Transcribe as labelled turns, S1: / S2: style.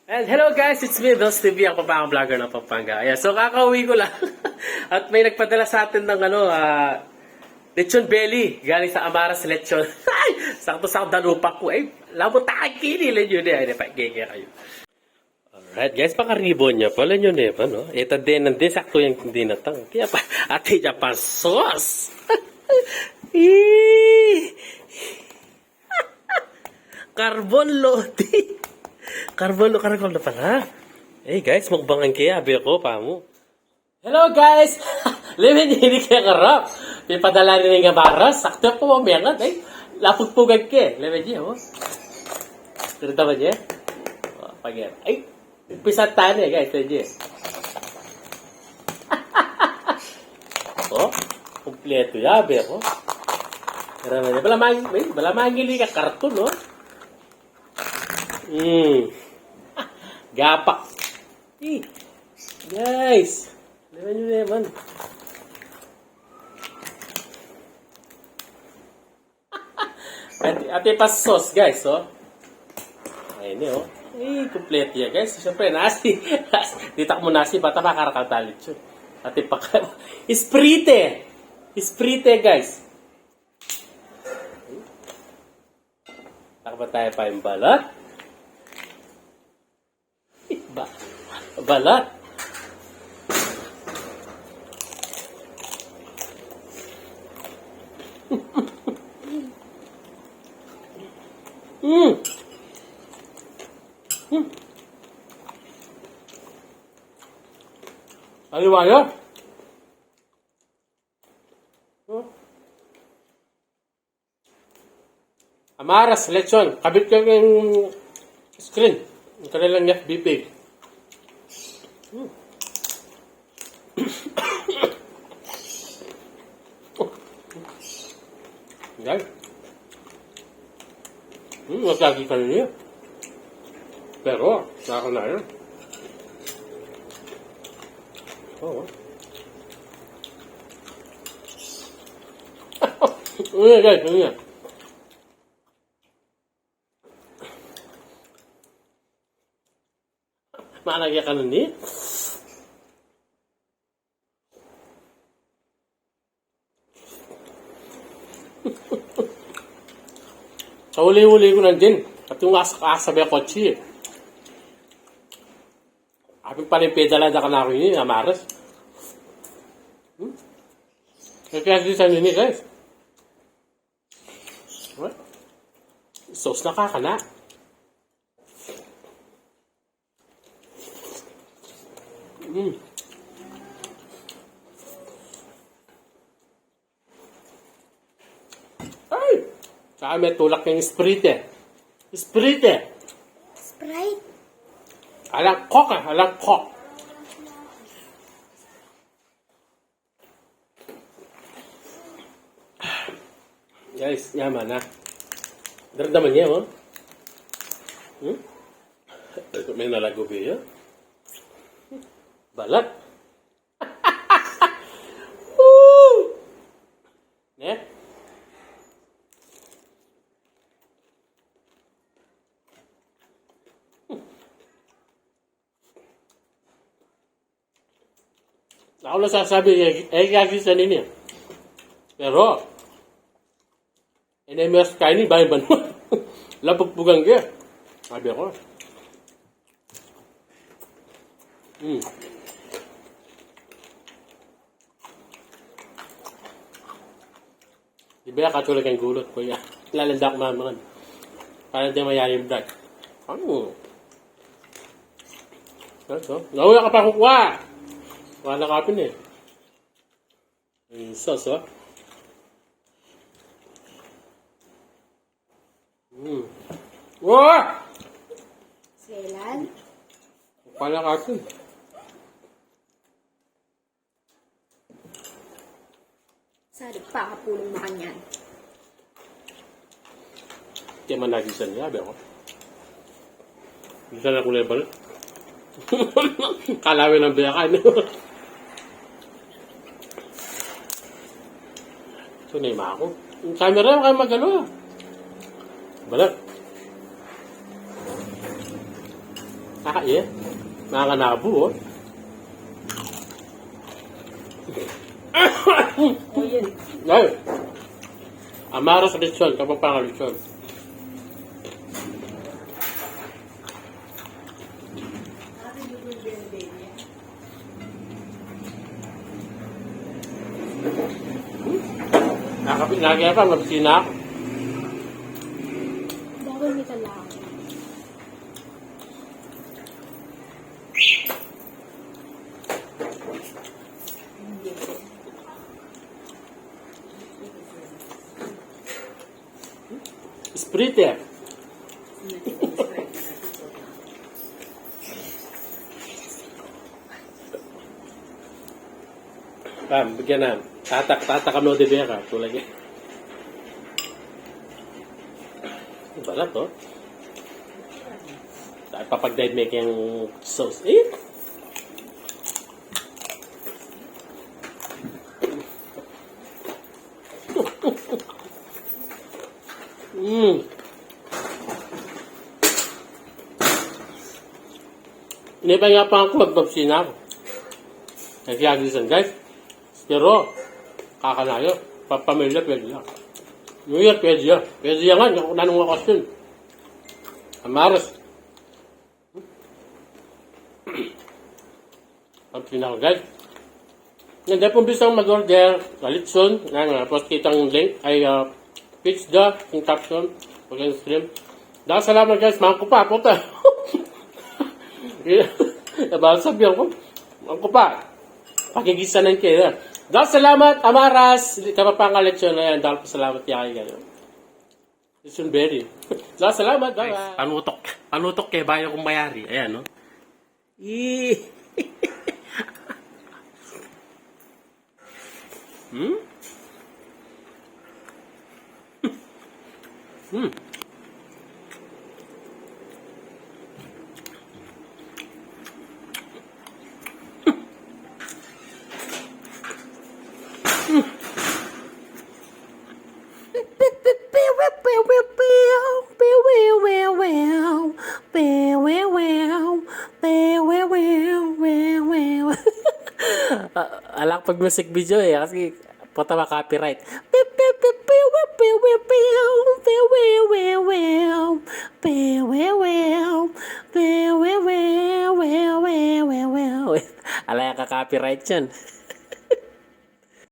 S1: And hello guys, it's me, Dos TV, ang papang vlogger ng Pampanga. Ayan, so kakauwi ko lang. At may nagpadala sa atin ng lechon belly. Galing sa Amaras Lechon. Ay, sakto-sakto dalupak ko. Ay, labot tayo kinilin yun eh. Ay, napagiging kayo. Alright guys, pakaribon niya pala yun eh. No? Ito din, nandun sakto yung hindi natang. Kaya pa, ate niya pa sauce. Carbon lodi. Carbon na pala. Hey guys, mukbangan kaya. Abi ako, pamo. Hello guys! Limin hindi kaya karap. Pipadala rin ng Amaras. Sakto po mamiyangan. Ay, lapugpugan ka. Limin niya, oh. Turita ba niya? Oh, pag-yan. Ay, pisat tayo eh, guys. Limin niya. Oh, kompleto ya, abi ako. Bala mangili ka karton, oh. Gapak. Guys. Leman nyo naman. Ate pa sauce, guys, oh. Ayun, oh. Complete yan, guys. Siyempre, nasi. Ditak mo nasi, bata makarakatalit yun. Ate pa ka. Isprite. Isprite, guys. Takba tayo pa yung balat. Balat. Aliwaya. Amaras Lechon. Kabit ka yung screen. Yung kanilang FB page. Guys. Masagi ka na niya. Pero, saka na yun. Oo. Uy, guys, uy. Maalagya ka na niya. Sa uli-uli ko lang din. At yung asabi ako kotse. Aping pa rin pedala na ka na ako yun, Amaras. Kaya din sa nini, guys. What? Sauce na kakana. Ay! Saka may tulak yung Sprite. Sprite!
S2: Sprite?
S1: Alang kok ah, alang kok. Guys, yaman na. Dardaman niya, oh. May nalago ba yun? Balat. Ne? Ako lang sasabi, kagis na ninyo. Pero, NMS kain ni bayan ba naman? Lapagpugang kaya. Sabi ako. Di ba katulad kang gulot ko yan? Lalanda ko naman. Para di mayari yung vlog. Ano? Ito. Nawala ka pa kukuha! Wala kapin eh. Yung sauce, oh. Wah!
S2: Selan?
S1: Wala kapin.
S2: Sari pa kapulong na kanyan.
S1: Kaya man nagisan niya, abi ako. Gisan ako level. Kalawin ng biyakan. Ito na yung ako. Yung camera, kayo magano. Balat. Yeah. Nakakanabo, oh.
S2: O yun.
S1: Ay! Amaras lechon, Kapampangan lechon. Nakapit na kaya pa, mabisina ako.
S2: Bawal may talaki.
S1: Sprite eh. Bigyan na. Tatak mo de vera. Tulad yan. Balat to. Dahil papag-dive making sauce. Eh? Inibay nga pa ako, magbabsina ako. Nagsiyagisan guys. Pero, kakanayo. Papamilya, pwede lang. New Year, pwede yan. Pwede yan nga, nanong okasyon. Amaras. Pagpina ko guys. Hindi po bisang mag-order. Kalitson. Tapos kitang link ay pizza, yung caption. Pag-stream. Dahil salamat guys, mga kupa, puta. Diba, sabihan ko, mga kupa, pakigisanan kayo. Dahil salamat, Amaras, Kapampangan lechon na yan. Dahil po salamat yakin kayo. Lechon berry. Dahil salamat, bye-bye. Panutok kay bayo kong mayari. Ayan, no? Alak pag music video eh, kasi patawa copyright. Alay ka copyright yan.